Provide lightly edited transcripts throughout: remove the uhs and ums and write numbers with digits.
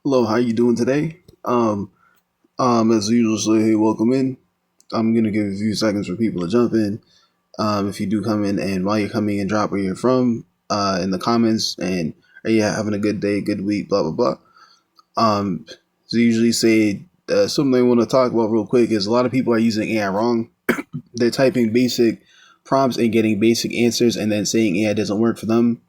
Hello, how you doing today? As usual, say hey, welcome in. I'm gonna give a few seconds for people to jump in. If you do come in, and while you're coming in, drop where you're from in the comments, and are you having a good day, good week, blah blah blah. Um, so usually say something I want to talk about real quick is a lot of people are using AI wrong. They're typing basic prompts and getting basic answers, and then saying AI doesn't work for them.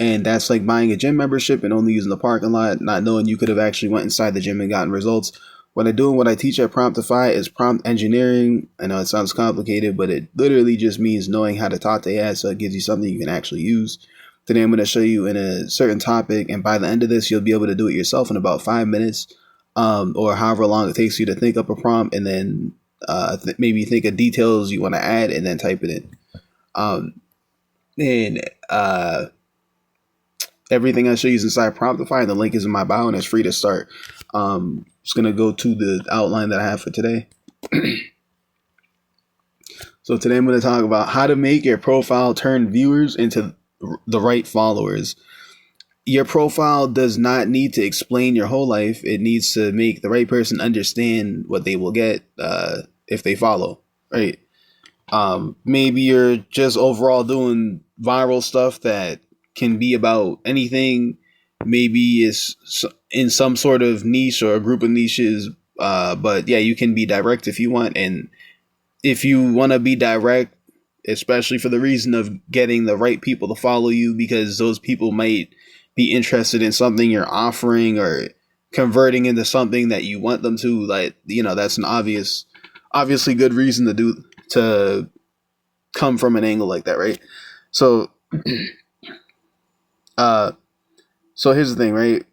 And that's like buying a gym membership and only using the parking lot, not knowing you could have actually went inside the gym and gotten results. What I do and what I teach at Promptify is prompt engineering. I know it sounds complicated, but it literally just means knowing how to talk to AI, so it gives you something you can actually use. Today I'm going to show you in a certain topic, and by the end of this, you'll be able to do it yourself in about 5 minutes, or however long it takes you to think up a prompt, and then maybe think of details you want to add, and then type it in. And Everything I show you is inside Promptify, and the link is in my bio, and it's free to start. Just gonna go to the outline that I have for today. So today I'm going to talk about how to make your profile turn viewers into the right followers. Your profile does not need to explain your whole life. It needs to make the right person understand what they will get if they follow, right? Maybe you're just overall doing viral stuff that can be about anything. Maybe it's in some sort of niche or a group of niches. But yeah, you can be direct if you want. And if you want to be direct, especially for the reason of getting the right people to follow you, because those people might be interested in something you're offering or converting into something that you want them to, like, that's an obviously good reason to come from an angle like that, right? So, uh, so here's the thing, right?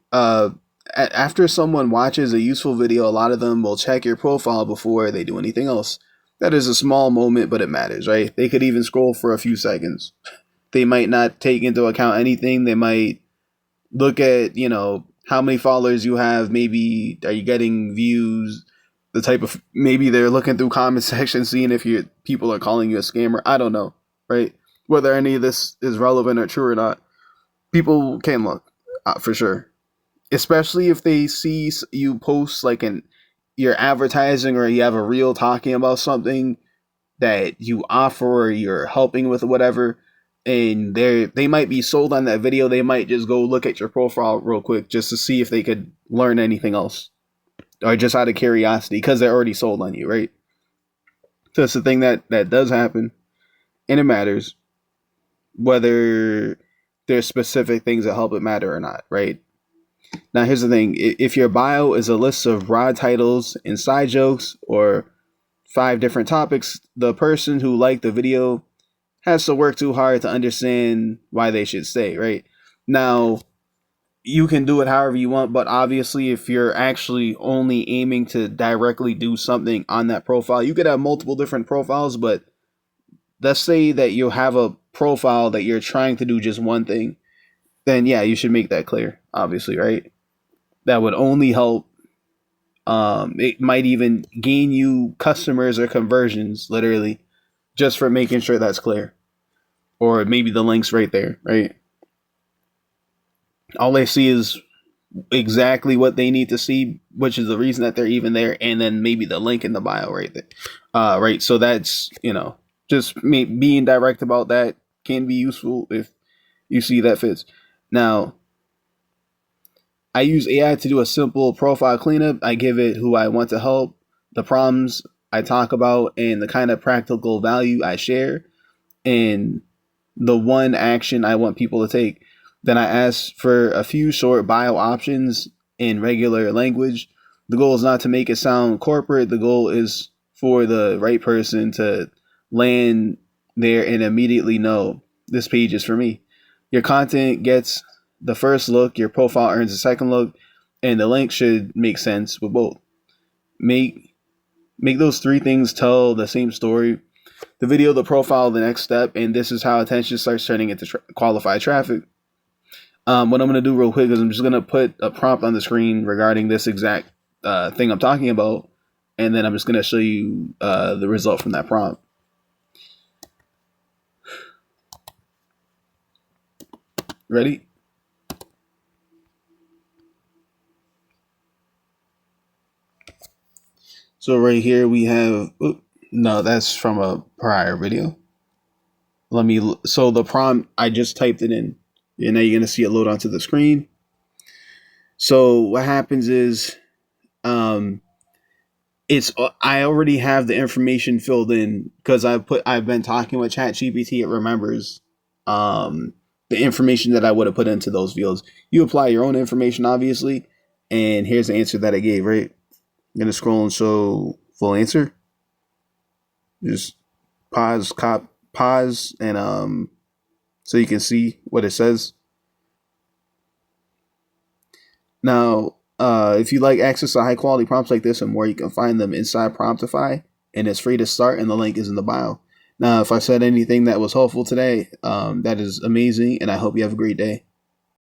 After someone watches a useful video, a lot of them will check your profile before they do anything else. That is a small moment, but it matters, right? They could even scroll for a few seconds. They might not take into account anything. They might look at, how many followers you have. Maybe are you getting views? The type of, maybe they're looking through comment section, seeing if people are calling you a scammer. I don't know, right? Whether any of this is relevant or true or not, people can look for sure, especially if they see you post like you're advertising or you have a reel talking about something that you offer or you're helping with or whatever, and they might be sold on that video. They might just go look at your profile real quick just to see if they could learn anything else, or just out of curiosity because they're already sold on you, right? So it's the thing that does happen, and it matters whether there's specific things that help it matter or not, right? Now, here's the thing. If your bio is a list of broad titles and side jokes or 5 different topics, the person who liked the video has to work too hard to understand why they should stay, right? Now, you can do it however you want, but obviously, if you're actually only aiming to directly do something on that profile, you could have multiple different profiles, but let's say that you have a profile that you're trying to do just one thing, then yeah, you should make that clear, obviously, right? That would only help. It might even gain you customers or conversions, literally, just for making sure that's clear. Or maybe the link's right there, right? All they see is exactly what they need to see, which is the reason that they're even there, and then maybe the link in the bio right there. Right. So that's, just being direct about that can be useful if you see that fits. Now, I use AI to do a simple profile cleanup. I give it who I want to help, the problems I talk about, and the kind of practical value I share, and the one action I want people to take. Then I ask for a few short bio options in regular language. The goal is not to make it sound corporate. The goal is for the right person to land there and immediately know this page is for me. Your content gets the first look, your profile earns a second look, and the link should make sense with both. Make make those 3 things tell the same story: the video, the profile, the next step, and this is how attention starts turning into qualified traffic. What I'm going to do real quick is I'm just going to put a prompt on the screen regarding this exact thing I'm talking about, and then I'm just going to show you the result from that prompt. Ready? So right here we have, no, that's from a prior video. So the prompt, I just typed it in. And now you're going to see it load onto the screen. So what happens is, um, I already have the information filled in because I've been talking with ChatGPT. It remembers um, the information that I would have put into those fields. You apply your own information, obviously, and here's the answer that I gave. Right, I'm gonna scroll and show full answer. Just pause, and so you can see what it says. Now, if you like access to high quality prompts like this and more, you can find them inside Promptify, and it's free to start, and the link is in the bio. Now, if I said anything that was helpful today, that is amazing, and I hope you have a great day.